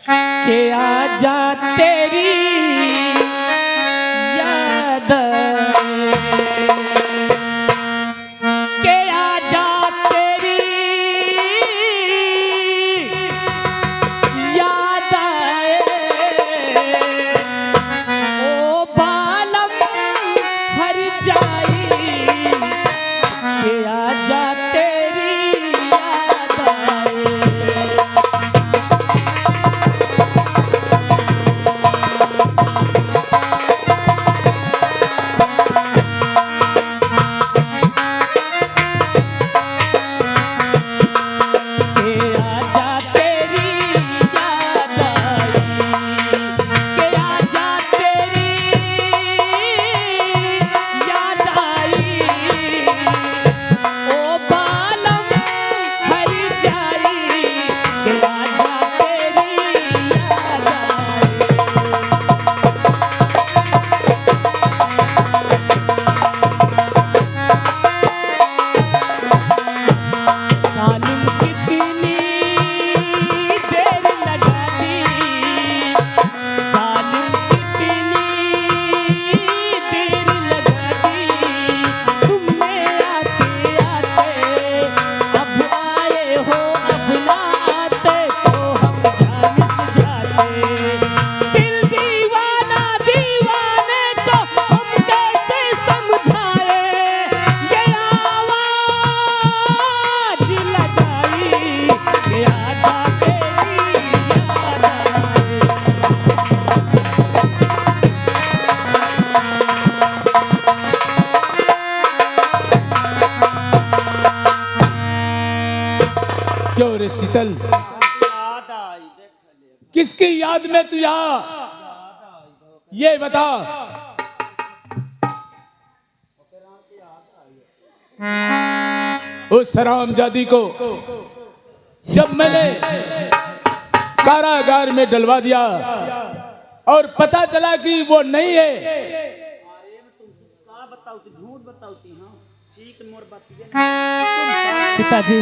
के आजा तेरी याद के आजा तेरी याद आए ओ बालम हर जाई के आजा तेरी याद आए। क्यों रे शीतल, किसकी याद में तू यहाँ ये बता। उस हरामजादी को जब मैंने कारागार में डलवा दिया और पता चला कि वो नहीं है, पिताजी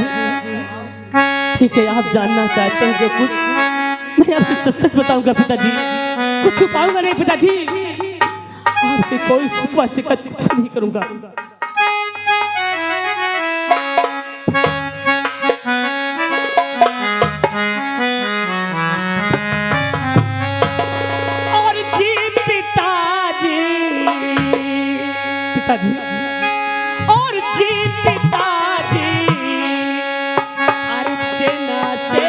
ठीक है, आप जानना चाहते हैं जो कुछ मैं आपसे सच सच बताऊंगा पिताजी, कुछ छुपाऊंगा नहीं पिताजी, आपसे कोई शिकवा शिकायत कुछ नहीं करूंगा। और जी पिताजी पिताजी और जी पिताजी अर्चना से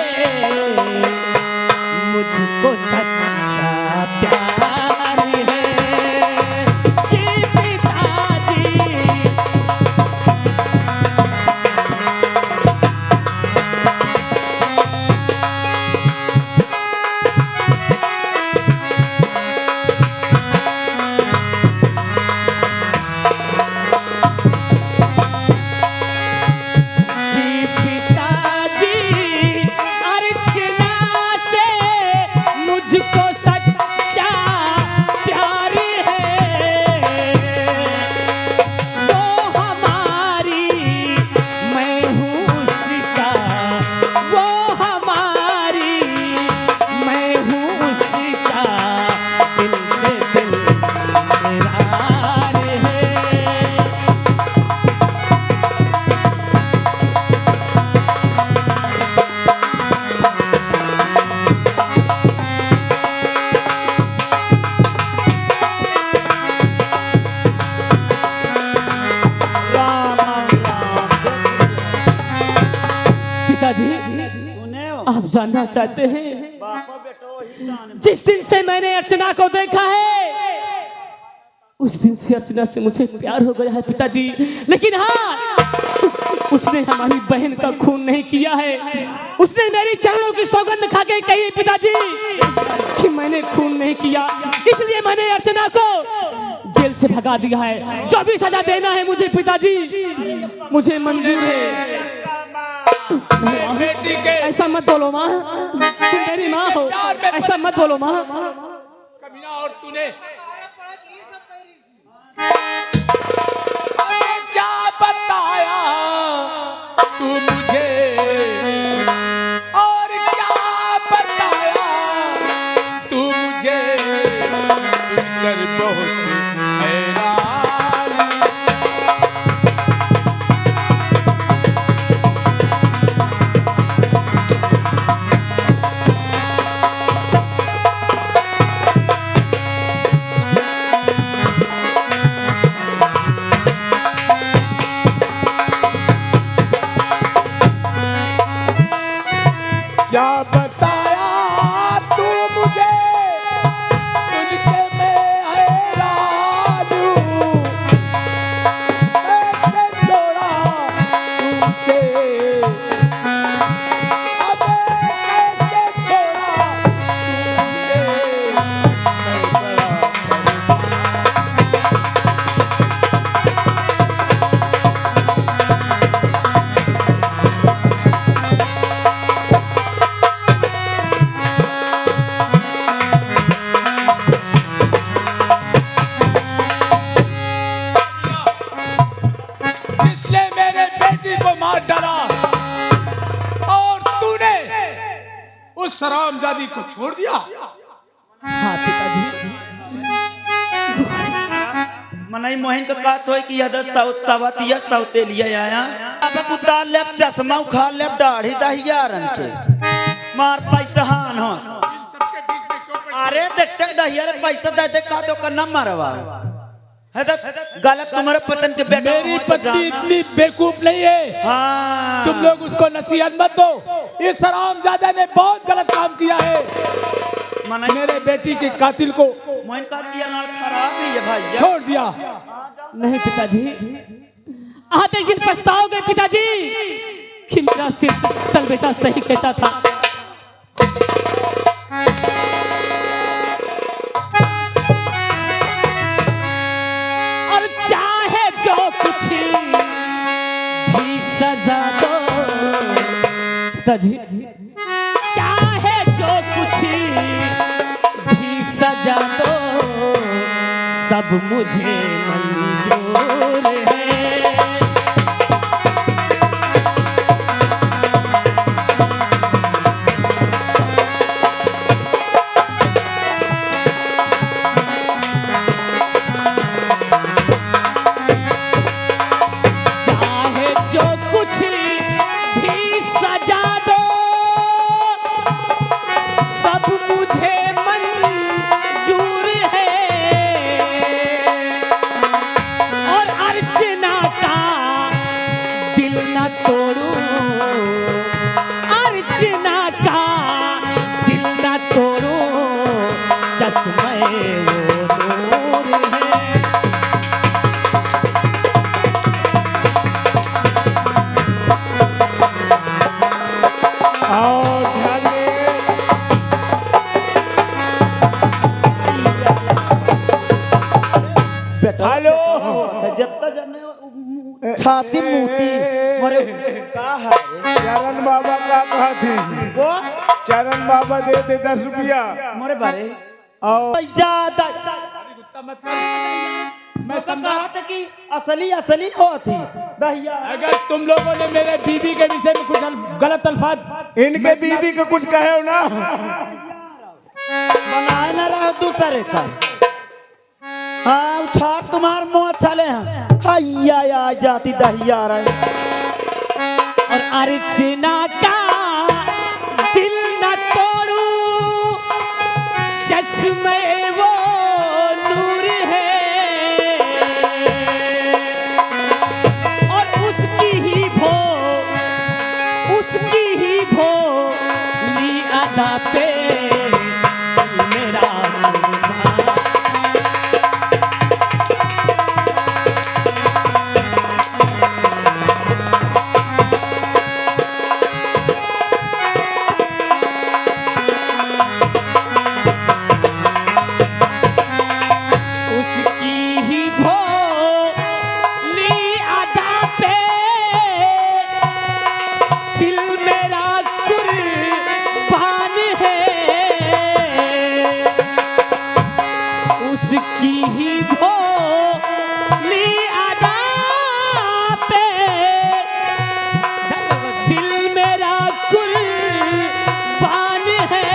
मुझको सच्चा प्यार है जी पिताजी। जी पिताजी अर्चना से मुझको सच्चा प्यार है, वो हमारी मैं हूँ उसका, वो हमारी मैं हूँ उसका, दिल से दिल करार है। पिताजी आप जानना चाहते हैं, जिस दिन से मैंने अर्चना को देखा है उस दिन से अर्चना से मुझे प्यार हो गया है पिताजी, लेकिन हाँ उसने हमारी बहन का खून नहीं किया है, उसने मेरी चरणों की सौगंध खा के कही पिताजी कि मैंने खून नहीं किया, इसलिए मैंने अर्चना को जेल से भगा दिया है। जो भी सजा देना है मुझे पिताजी मुझे मंजूर है। बेटी के ऐसा मत बोलो माँ, तुम मेरी माँ हो, ऐसा मत बोलो माँ। कमीना, और तूने क्या बताया तू मुझे, और क्या बताया क्या बताया तू मुझे, तुझके मैं हैरान हूँ। कैसे छोड़ा तुमसे, अबे कैसे छोड़ा तुमसे, मैं बड़ा जिसने मेरे बेटी को मार डाला और तूने उस हरामजादी को छोड़ दिया। हाँ पिताजी। मनई मोहिन का कात होय कि यद साउथ सावत या साउते लिया आया अब कुत्ता लेप चश्मा उखा लेप दाढ़ी दहियारन के मार पैसा हान हो। अरे देखते दहियार पैसा दे दे का तो करना मारवा है तो गलत तुम्हारे पतन के बेटा मेरी पत्नी इतनी बेवकूफ नहीं है। हाँ तुम लोग उसको नसीहत मत दो। इस हरामजादा ने बहुत गलत काम किया है। मनई मेरे बेटी के कातिल को मोहिन का किया नाल खराब ही है भाई छोड़ दिया। नहीं पिताजी, आप एक दिन पछताओगे पिताजी कि मेरा सिर तल बेटा सही कहता था। और चाहे जो कुछ भी सजा दो पिताजी, चाहे जो कुछ भी सजा दो सब मुझे मंजूर है। चाहे जो कुछ भी सजा दो सब मुझे मंजूर है। और अर्चना का दिल न तोड़ू, अर्चना का दिल न तोड़ू, चश्मे वो नूर है। और ध्यान दे, बेटा हेलो। जत्ता जने छाती मुती मरे का है चरण बाबा का कहा थे, वो चरण बाबा दे दे 10 रुपया। मरे बारे और ज्यादा गुस्सा मत कर। मैं समझा, कहा था कि असली असली हो थी दहिया अगर तुम लोगों ने मेरे बीबी के विषय में कुछ गलत अल्फाज इनके दीदी को कुछ कहे ना, बनाए ना रहा दूसरे का। हाँ उछार तुम्हार मुँह चले हैं हैया या जाती दहिया रहे। और अर्चना का दिल न तोड़ू, चश्मे वो नूर है। और उसकी ही भोली अदा पे मेरा मुर्दा। उसकी ही भोली अदा पे दिल मेरा कुर्बान है। उसकी ही भोली अदा पे दिल मेरा कुर्बान है।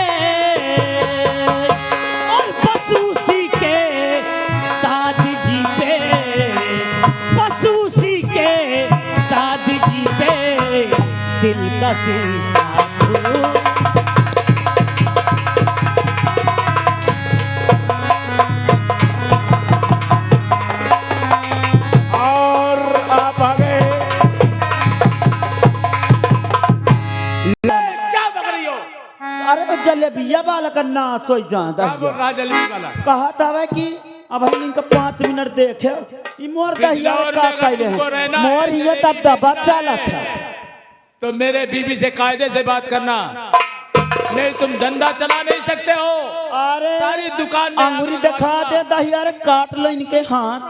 और बस उसी के सादगी पे, बस उसी के सादगी पे दिल का शीशा छू। और आप आगे क्या बक रही हो? अरे वो जलेबिया वाला का नाश हो जा क्या बोल रहा जलेबी वाला? कहा था कि अब हम इनका 5 मिनट देखे ई मोर दहिया कितना का और कहले तुमको हैं रहना मोर है। ये तब दबा चला था। तो मेरे बीवी से कायदे से बात करना, नहीं तुम धंधा चला नहीं सकते हो। अरे सारी दुकान में अंगूरी दिखा दे दहिया रे काट लो इनके हाथ।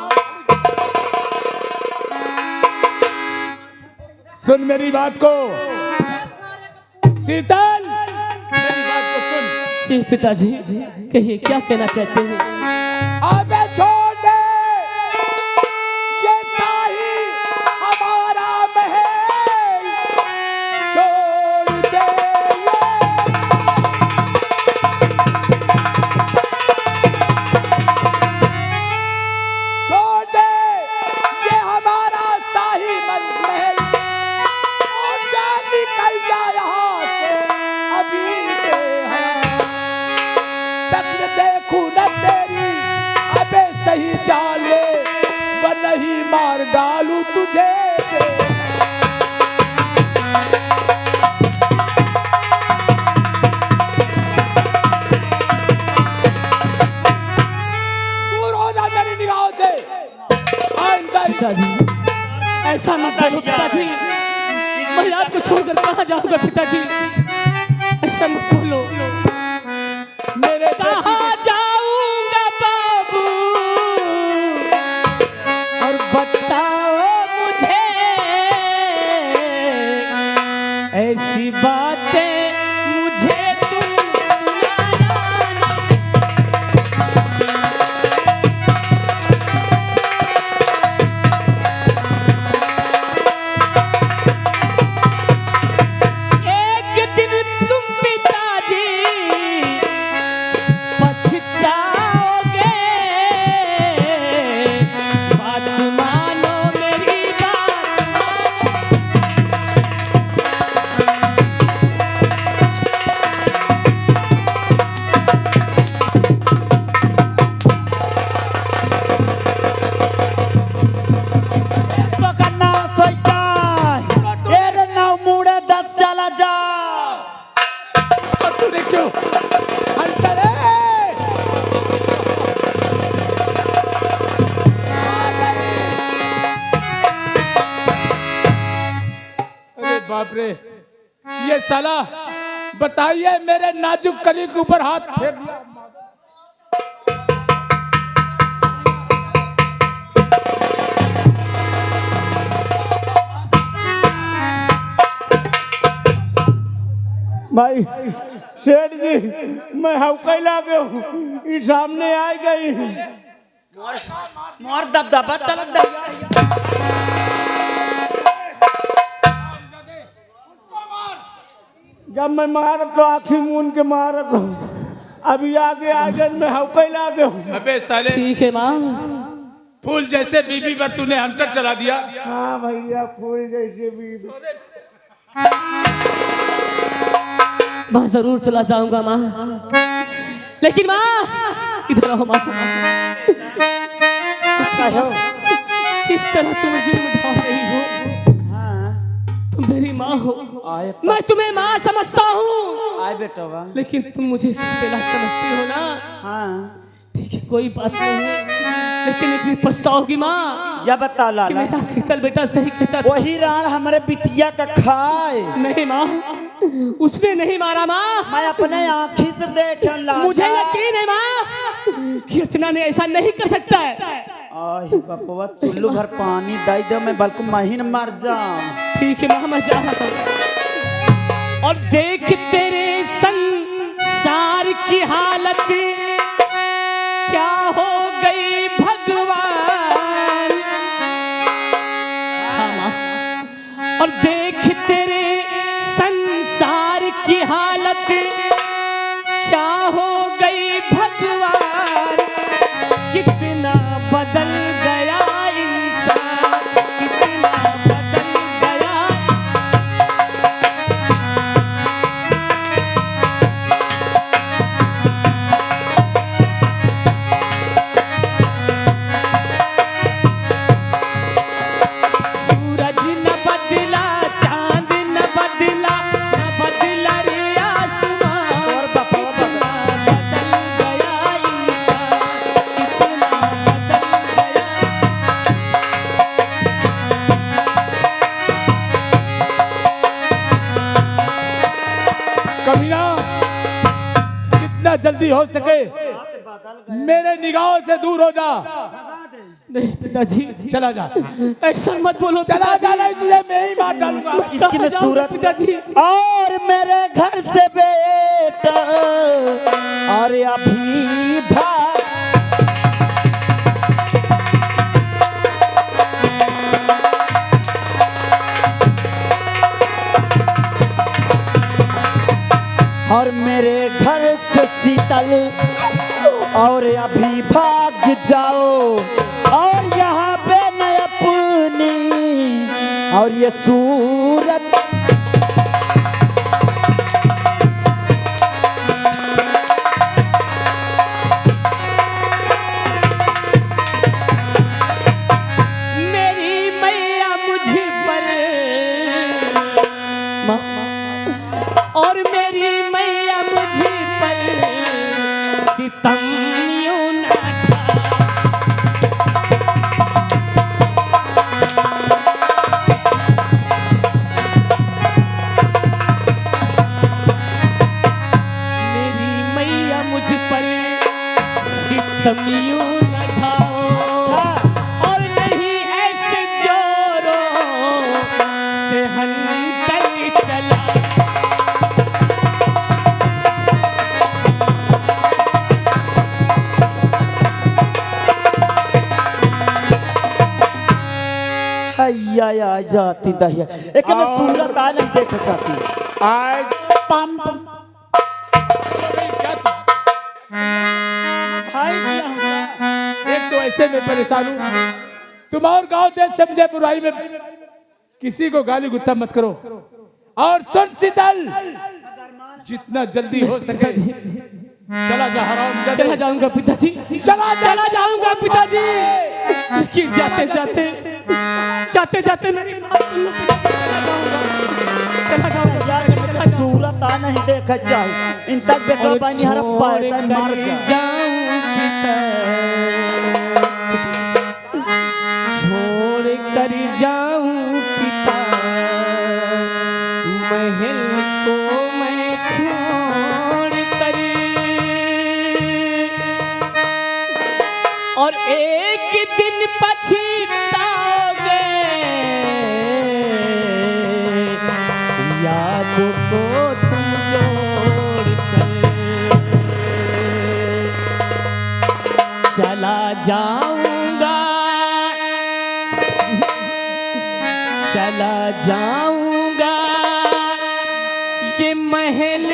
सुन मेरी बात को शीतल, मेरी बात को सुन। जी पिताजी कहिए क्या कहना चाहते हैं? अबे छोड़ दे, ये शाही हमारा महल, छोड़ दे छोड़ दे, ये हमारा शाही महल, और जा निकल जा यहाँ से अभी शक्ल देखूं न तेरी, अबे सही चाले व नहीं मार डालूं तुझे। दूर हो जा मेरी निगाहों से। आइंदा पिताजी ऐसा मत करो पिताजी, मैं आपको छोड़कर कहाँ जाऊंगा पिताजी, ऐसा मत बोलो। मेरे कहाँ जाऊंगा बाबू और बताओ मुझे, ऐसी बातें मुझे तुम सुनाना। एक दिन तुम पिताजी पछताओगे, बात मानो मेरी बात। तो करना सोचता ये रे नाव मुड़े 10 चला जा। और तूने क्यों हंटर अरे बाप रे, ये साला बताइए मेरे नाजुक कली के ऊपर हाथ फेर दिया। भाई सेठ जी मैं हौकैला के हूँ, ई सामने आ गई। मोर मोर दबदबा चलत दहिया। जब मैं मारत तो आँखी मून के मारत हूँ, अभी आगे आगे मैं हौकैला के हूँ। अबे साले, ठीक है माँ, फूल जैसे बीबी पर तूने हंटर चला दिया। हाँ भैया फूल जैसे भी। माँ जरूर चला जाऊंगा माँ, लेकिन माँ इधर आओ माँ। जिस तरह तुम जुल्म ढा रही हो, तुम मेरी माँ हो, आए मैं तुम्हें माँ समझता हूँ, आए बेटवा। लेकिन तुम मुझे सौतेला समझती हो ना। हाँ ठीक है कोई बात नहीं है, लेकिन एक दिन पछताओगी माँ या बता कि लाला, मेरा शीतल बेटा सही कहता था। वही राण हमारे बिटिया का खाए, नहीं माँ, उसने नहीं मारा माँ, मैं अपने आँखी से देख लाला। मुझे यकीन है माँ कि अर्चना ने ऐसा नहीं कर सकता है। आई बपवा चुल्लू भर पानी दे दे, मैं बल्कि महीन मर जा। ठीक है माँ, मैं जा रहा हूँ। और देख तेरे संसार की हालत क्या हो गई भगवान। हाँ माँ, और देख तेरे संसार की हालत क्या हो गई भगवान। कितना बदल गया इंसान, कितना बदल गया। कमीना, जितना जल्दी हो सके मेरे निगाहों से दूर हो जा। नहीं पिताजी, चला जा, ऐसा मत बोलो। चला जा, नहीं तुझे मैं ही मार डालूंगा। इसकी में सूरत पिताजी। और मेरे घर से बेटा और अभी भाग और मेरे घर से शीतल और अभी भाग जाओ और यहाँ पे न अपनी और ये सूरत मेरी मैया मुझ पर और मेरी मैया मुझ पर सितम यूं ना मेरी मैया मुझ पर सितम यूं न ढाओ और नहीं ऐसे जोरों से हंकर चला। हैया जाती दहिया एक में सूरत आ नहीं देख जाती आज पम भाई एक तो ऐसे में परेशान हूँ, तुम और गाँव देश से मुझे बुराई में किसी को गाली गुत्ता मत करो। और सुन शीतल, जितना जल्दी हो सके चला जा हराम। चला जाऊंगा पिताजी, चला जाऊंगा पिताजी। लेकिन जाते जाते मेरी बात सुन लो पिताजी, चला जाऊंगा। यार सूरत आ नहीं देख जाए इन तक बेटा पानी हर पाए मार जाऊं पिता, छोड़ कर जाऊं पिता, महल को मैं छोड़ कर और एक दिन पछताओगे यादों को तुम जोड़ कर। चला जाऊंगा, चला जाऊंगा, ये महल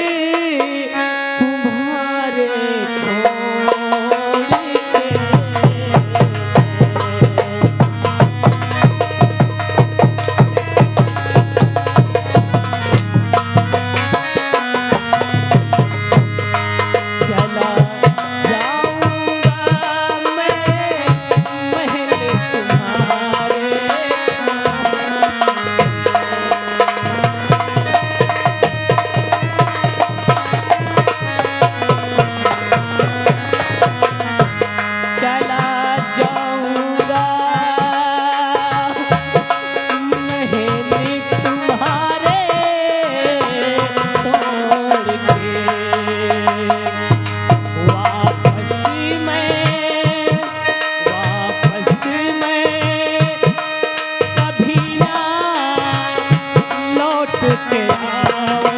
तुम्हारे छोड़ के। चला जाऊंगा मैं महल तुम्हारे चला जाऊंगा महल तुम्हारे छोड़ के। वापस मैं कभी ना लौट के आऊं।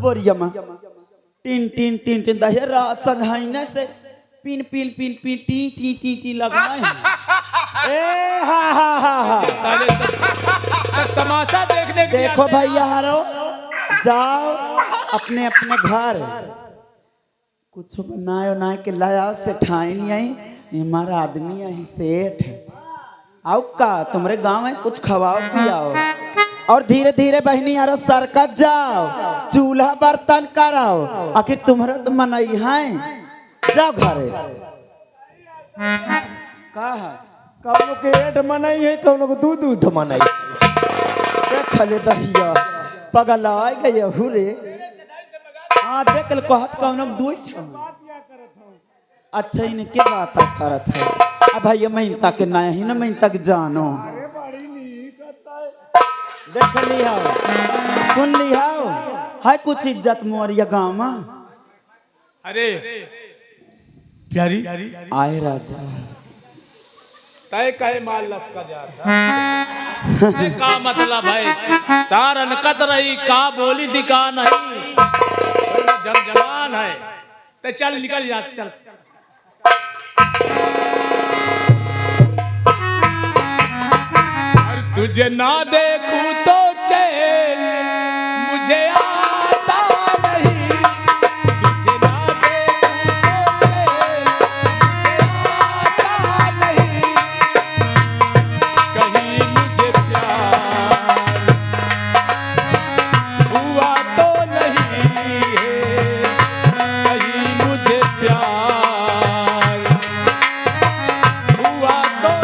बोरिया में tin tin tin tin Dahiya रात संघाइने से pin pin pin pin T T T T लगना है। ए हा हा हा हा साले सब तमाशा देखने के लिए देखो आते हैं। भैया हारो जाओ अपने अपने घर कुछ बनायो ना के लाया से ठाई नहीं आई ये हमारा आदमी है सेठ आओ का तुम्हारे गांव में कुछ खवाओ पियाओ और धीरे धीरे बहनी यारो सरकत जाओ चूल्हा बर्तन कराओ आखिर तुम्हारा तो मनाई है जाओ घरे का है कौनो के एठ मनाई है, कौनो को दूध उठ मनाई। देख ले दहिया पगल आए गए हुरे हाँ देख ले कहत कौनो दूध अच्छा इनके बात करत है। अब भैया मैं इनता के ना ही ना मैं इनता के जानो देख लिया सुन लिया है कुछ इज्जत मोरिया गाँव में। अरे प्यारी आए राजा तय कहे माल लपका जा का मतलब है तार अनकत रही का बोली दिखा नहीं जब जवान है तो चल निकल जा चल। तुझे ना देखूं तो चैन मुझे आता नहीं तुझे ना देखूं तो चैन मुझे आता नहीं कहीं मुझे प्यार हुआ तो नहीं है कहीं मुझे प्यार हुआ तो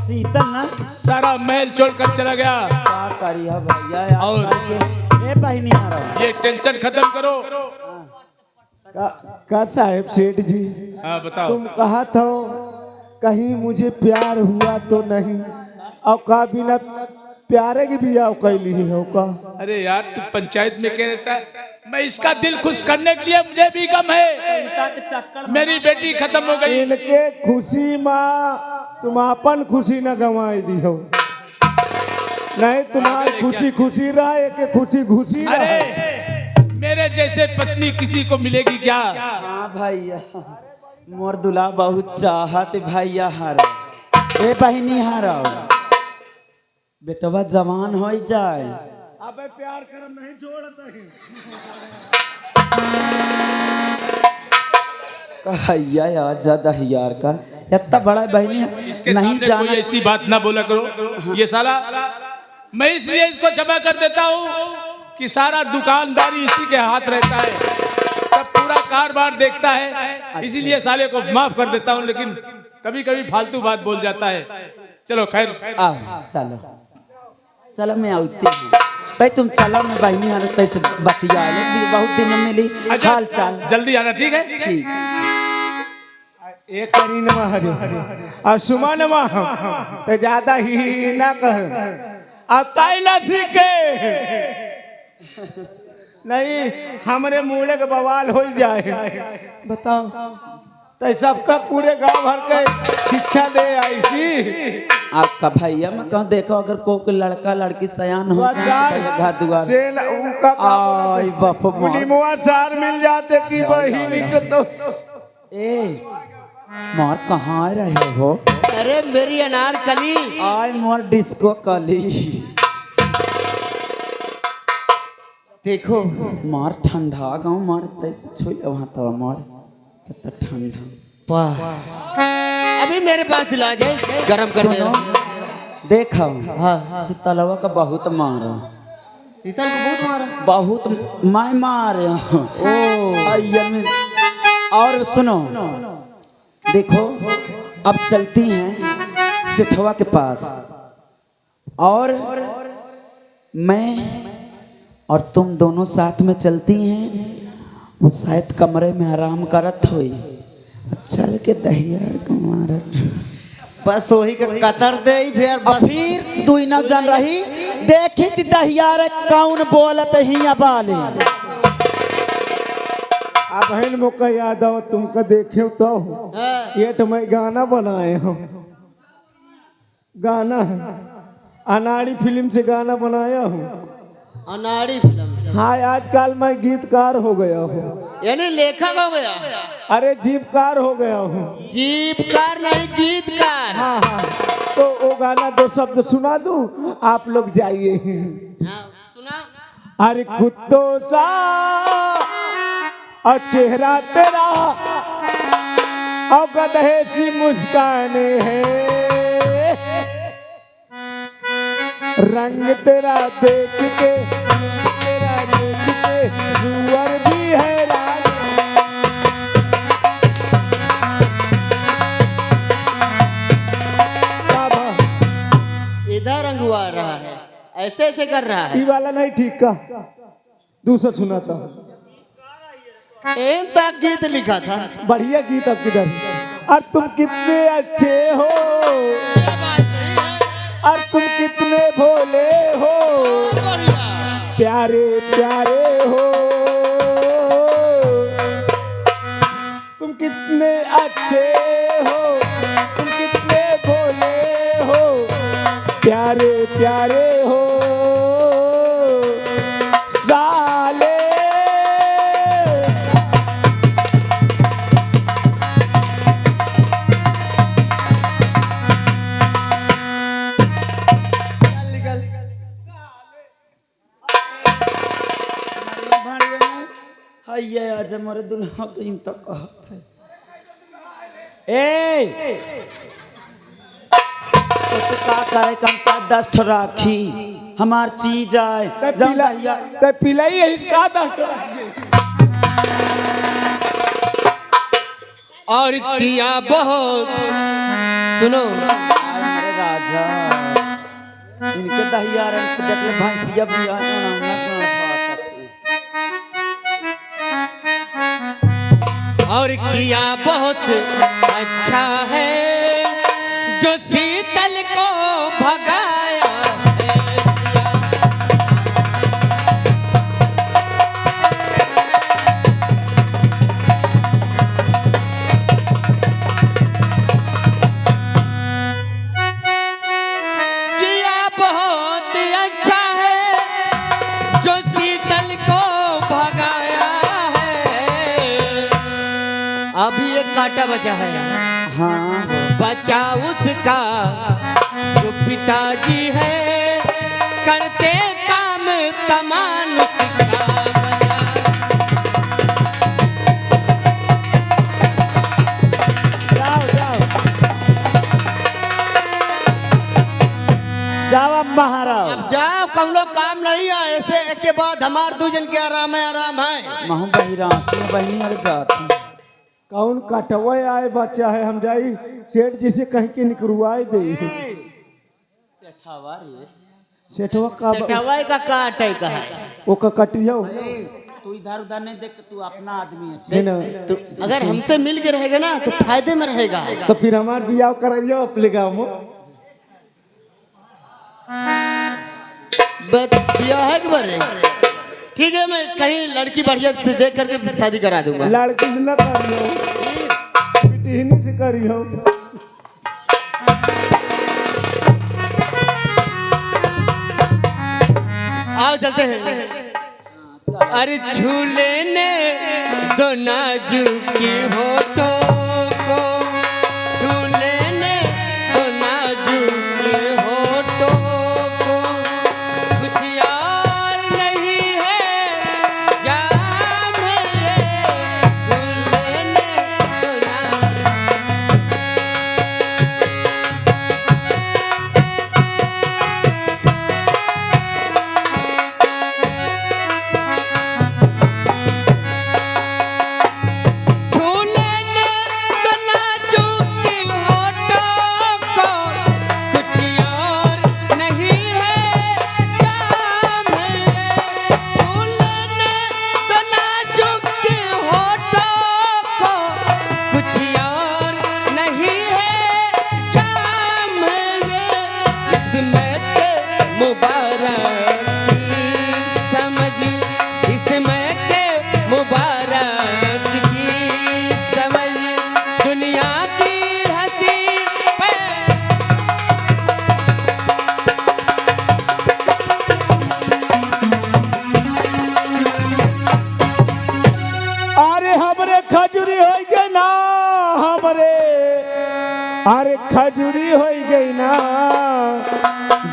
शीतल ना सारा महल छोड़कर चला गया। क्या करिया भैया और ए बहनी आ रहा ये टेंशन खत्म करो। का साहेब सेठ जी हाँ बताओ। तुम कहा था कहीं मुझे प्यार हुआ तो नहीं और का बिना प्यारे की भी आओ कैली हो का। अरे यार तू पंचायत में क्या रहता है मैं इसका दिल खुश करने के लिए मुझे भी गम है मेरी बेटी खत्म हो गई। इनके खुशी माँ तुम अपन खुशी न गंवाई दी हो नहीं तुम्हारी खुशी खुशी रहा एक खुशी घुसी अरे मेरे जैसे पत्नी किसी को मिलेगी क्या। हाँ भैया मोर दुल्हा बहुत चाहत भैया हार ए बहनी हारा बेटवा जवान हो जाए अबे प्यार करम नहीं छोड़ता भैया यार ज्यादा यार का इतना बड़ा बहनी नहीं जाना ऐसी बात ना बोला करो। ये साला मैं इसलिए इसको क्षमा कर देता हूँ कि सारा दुकानदारी इसी के हाथ रहता है सब पूरा कारोबार देखता है इसीलिए साले को माफ कर देता हूँ लेकिन कभी कभी फालतू बात बोल जाता है। चलो खैर चलो चलो मैं आती हूँ भाई तुम चलो मैं बहनी हाल तैसे बतिया बहुत दिन में मिली हाल चाल जल्दी आना ठीक है। ठीक एक करी नमा हजो और सुमा नमा तो ज्यादा ही ना कह और ताइला सीखे नहीं हमरे मूले के बवाल हो जाए बताओ तो सबका पूरे गांव भर के शिक्षा दे आई थी आपका भैया मैं कहूँ देखो अगर कोई लड़का लड़की सयान हो जाए घर दुआर आई बाप मुआ सार मिल जाते कि वही तो ए मार कहाँ आ रहे हो। अरे मेरी अनारकली आय मोर डिस्को कली देखो मार ठंडा गाँव मार तैसे छुई वहाँ तो मार तो ठंडा अभी मेरे पास इलाज है गरम कर सुनो देखो हाँ शीतलवा का बहुत मारा शीतल को बहुत मारा बहुत मैं मारे और सुनो देखो अब चलती हैं सिठवा के पास और मैं और तुम दोनों साथ में चलती हैं वो शायद कमरे में आराम करत हुई चल के दहिया मारत बस वही के कतर दे फिर दुई न जान रही देखी थी दहिया कौन बोलत हिया बाले अब बहन मौका याद आओ तुमको देखे तो ये तो मैं गाना बनाए हूँ गाना अनाड़ी फिल्म से गाना बनाया हूँ अनाड़ी फिल्म हाँ आजकल मैं गीतकार हो गया हूँ यानी लेखक हो गया। अरे जीपकार हो गया हूँ जीपकार नहीं गीतकार। हाँ हाँ तो वो गाना दो शब्द सुना दूं आप लोग जाइए सुना। अरे कुत्तों सा और चेहरा तेरा और गधे सी मुस्कान है, रंग तेरा देख के सुअर भी हैरान। इधर रंगवा रहा है, ऐसे ऐसे कर रहा है। ये वाला नहीं ठीक का, दूसरा सुनाता हूँ। एम तक गीत लिखा था, बढ़िया गीत अब किधर। और तुम कितने अच्छे हो, और तुम कितने भोले हो, प्यारे प्यारे हो, तुम कितने अच्छे हो, तुम कितने भोले हो, प्यारे प्यारे हो साले। ये आज हमारे दुल्हा तो इन तक कहत है। ए तो का करे कंचा डस्ट राखी हमार चीज आए ते पिलाई है इसका और किया बहुत। सुनो हमारे राजा इनके दहियारन से देख ले भैंसिया भी आए ना और किया बहुत अच्छा है जो शीतल को भगाया है। किया बहुत अच्छा है जो शीतल को भगाया है। अभी एक कांटा बचा है, हाँ बचा उसका जो पिताजी है, करते काम तमाम उसका बचा। जाओ जाओ जाओ अब महाराज अब जाओ, कम लोग काम नहीं है, ऐसे एक के बाद हमार दो जन के आराम है, आराम है। महू बहिरासी बहनी अरे जाती कौन कटवा आए बच्चा है, हम जाई सेठ जी से कहीं के निकलवाए दे। सेठवा का सेठवाई का काटे का है, वो का कटिया तू इधर उधर नहीं देख, तू अपना आदमी है। है ना। तो अगर हमसे मिल के रहेगा ना तो फायदे में रहेगा। तो फिर हमार बियाह कराइयो अपने गाँव में। बस ब्याह है कि बरे, ठीक है, मैं कहीं लड़की बढ़िया से देख करके शादी करा दूंगा। लड़की से न करियो, बिटिहनी से करियो। आओ चलते हैं। अरे झूले ने दो नाजुकी होठों को, झूले ने दो नाजुकी होठों को, कुछ यार नहीं है जाम ये, झूले ने दो अरे खजूरी हो गई ना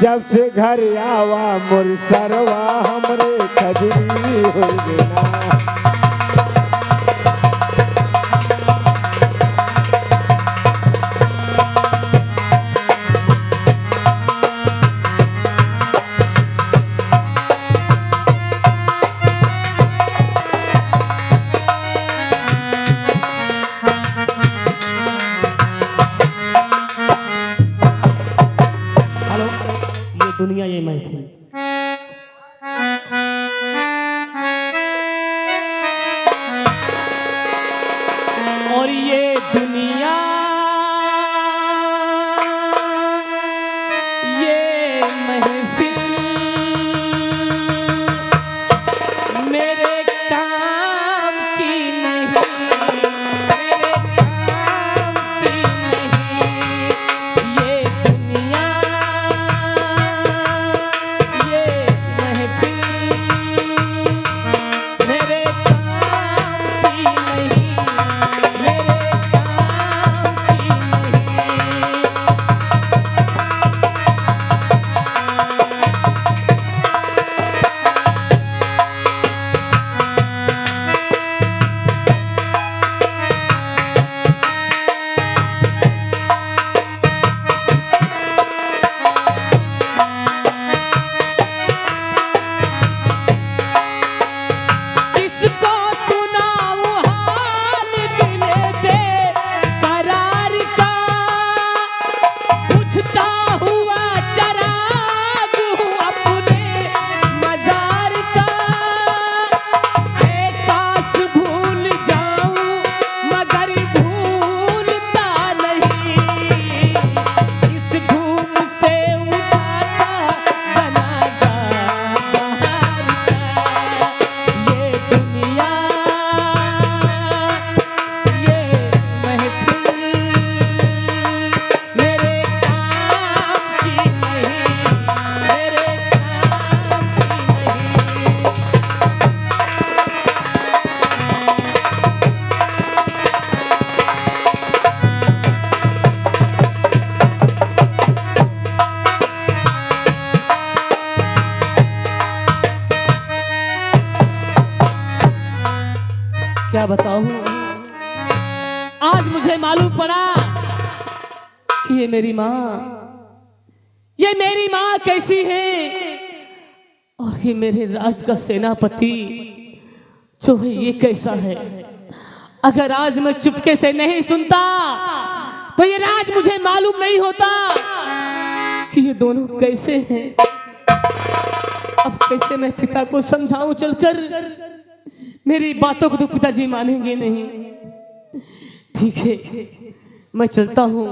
जब से घर आवा मोर सरवा, हमरे खजूरी हो गई ना। और ये दुनिया ये महफिल मेरे काम की नहीं, मेरे काम की नहीं। ये दुनिया ये महफिल मेरे काम की नहीं, मेरे काम की नहीं। किसको सुनाऊं हाल दिल बेकरार का, बुझता हुआ चराग हूँ अपने मजार का। ऐ काश भूल जाऊं मगर भूलता नहीं, इस धूम से उठाता जनाजा बहार का। ये दुनिया ये महफिल मेरे काम की नहीं, मेरे काम की नहीं। क्या बताऊं, आज मुझे मालूम पड़ा कि ये मेरी माँ कैसी है, और ये मेरे राज का सेनापति जो है ये कैसा है। अगर आज मैं चुपके से नहीं सुनता तो ये राज मुझे मालूम नहीं होता कि ये दोनों कैसे हैं। अब कैसे मैं पिता को समझाऊं चलकर, मेरी बातों को तो पिताजी मानेंगे नहीं। ठीक है, मैं चलता हूँ,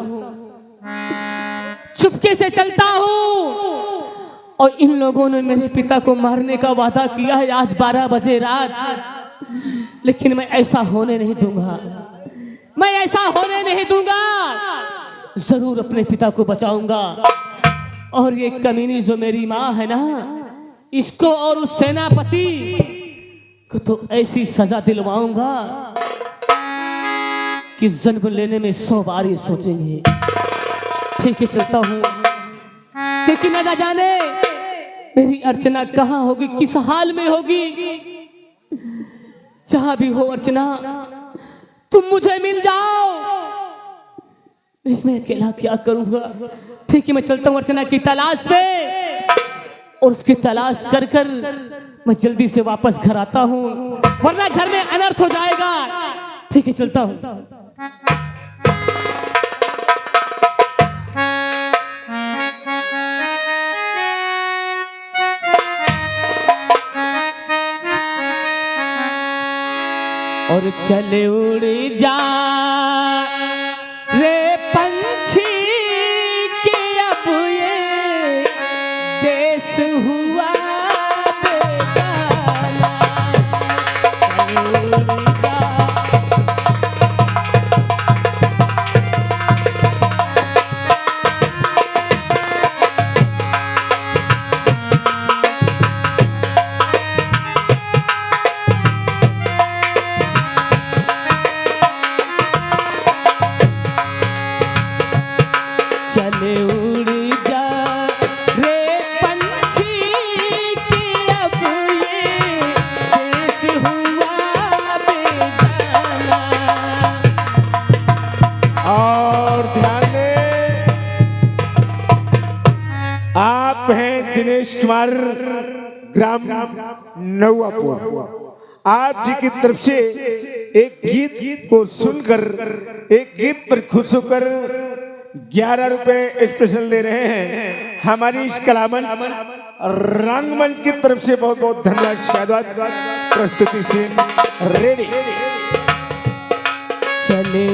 चुपके से चलता हूँ। और इन लोगों ने मेरे पिता को मारने का वादा किया है आज 12 बजे रात, लेकिन मैं ऐसा होने नहीं दूंगा, मैं ऐसा होने नहीं दूंगा। जरूर अपने पिता को बचाऊंगा। और ये कमीनी जो मेरी माँ है ना, इसको और उस सेनापति को तो ऐसी सजा दिलवाऊंगा कि जन्म लेने में 100 बार ये सोचेंगे। ठीक है, चलता हूं, क्योंकि न जाने मेरी अर्चना कहाँ होगी, किस हाल में होगी। जहां भी हो अर्चना, तुम मुझे मिल जाओ। मैं अकेला क्या करूंगा। ठीक है, मैं चलता हूं अर्चना की तलाश में, और उसकी तलाश कर कर मैं जल्दी से वापस घर आता हूँ, वरना घर में अनर्थ हो जाएगा। ठीक है, चलता हूँ। और चले उड़ जा रे पंछी के, अब ये देश हुआ बेगाना। चले उड़ जा चले उड़ जा रे पंछी के, अब ये देश हुआ बेगाना। और ध्यान दें, आप हैं दिनेश कुमार, ग्राम नौआपुर। आप जी की तरफ से एक गीत को सुनकर, एक गीत पर खुश होकर 11 रुपए स्पेशल दे रहे हैं। हमारी इस कलामंच रंगमंच की तरफ से बहुत बहुत धन्यवाद। शाबाश, प्रस्तुति से रेडी। चले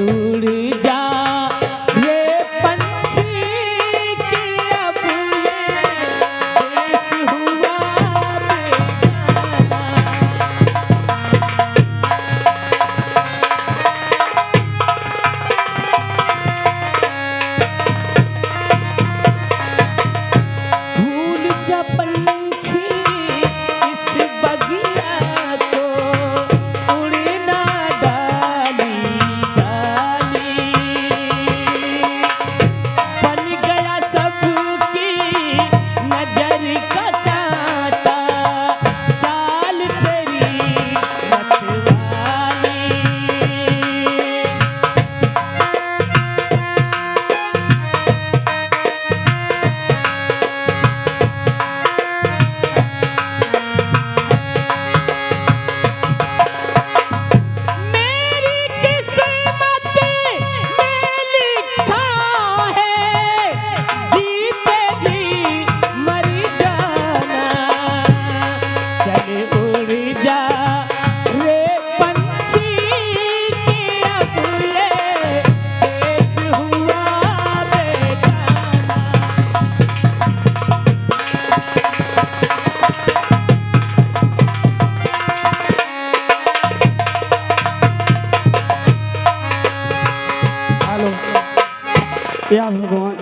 या भगवान,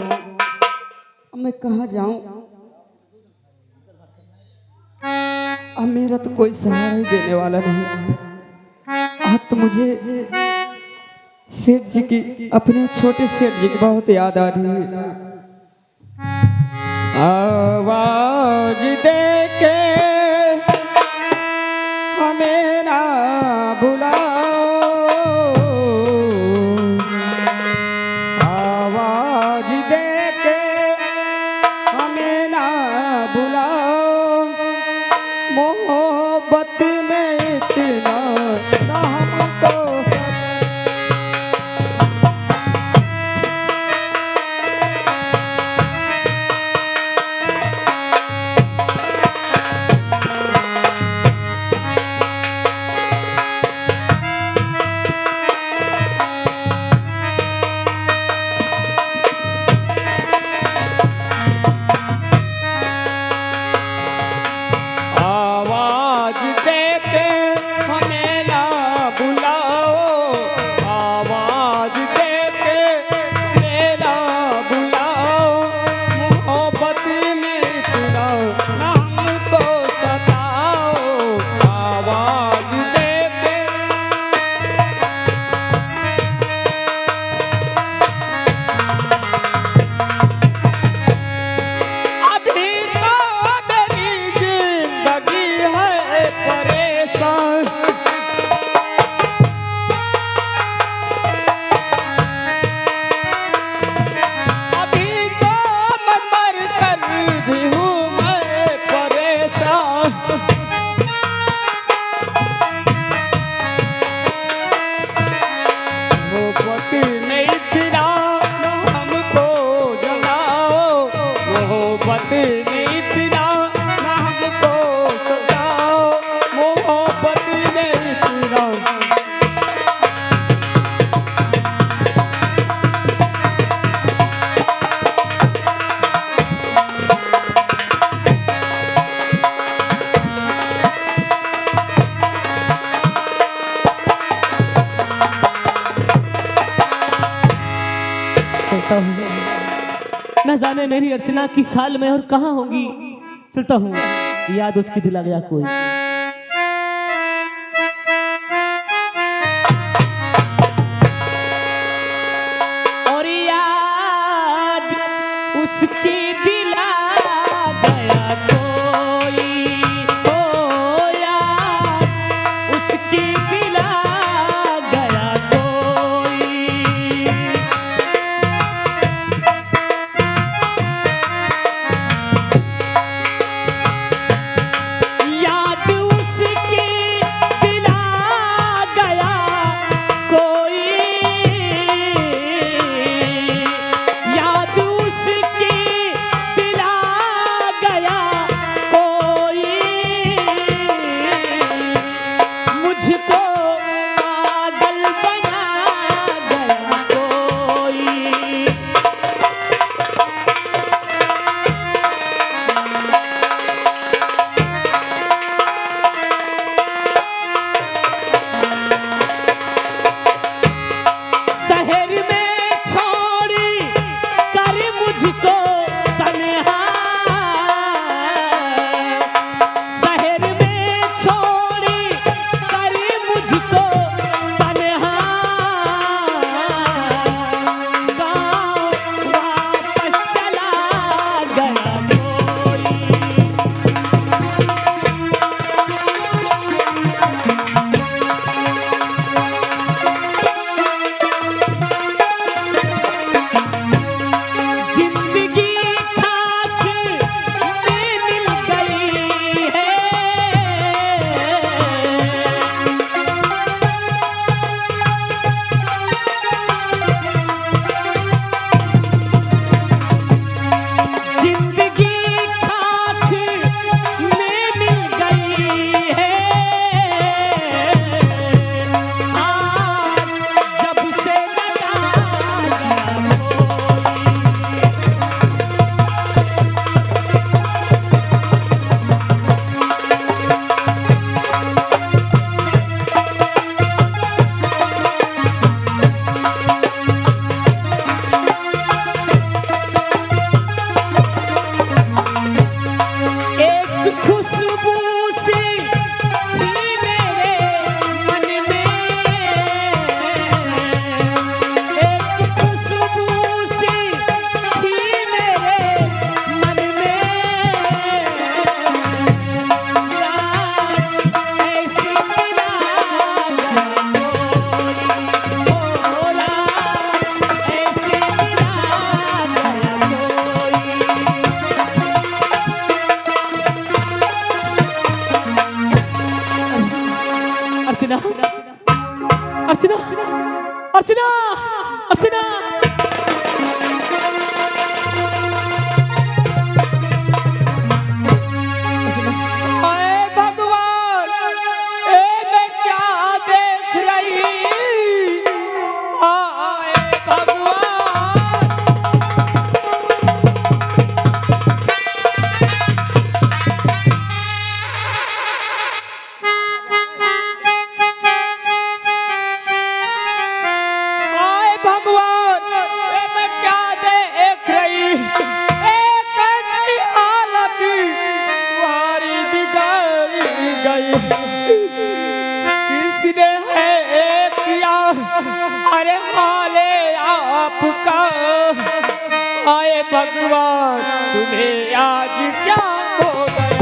अब मैं कहाँ जाऊं? अब मेरा तो कोई सहारा ही देने वाला नहीं। आज तो मुझे सेठ जी की, अपने छोटे सेठ जी की बहुत याद आ रही है। आवाज दे के हमें ना बुलाओ, आवाज दे के हमें ना बुलाओ, मोहब्बत में इतना ना हमको चलता हूँ। न जाने मेरी अर्चना किस हाल में और कहाँ होगी। चलता हूँ, याद उसकी दिला गया कोई। और याद उसकी दिला गया कोई, ओ याद उसकी दिला गया कोई। याद अर्चना अर्चना अर्चना आए भगवान, ए मैं क्या देख रही, आए भगवान। आए भगवान, ए मैं क्या देख रही, एक ऐसी हालत तुम्हारी बिगड़ गई। किसने है किया अरे हाले आपका, आए भगवान तुम्हें आज क्या हो गया।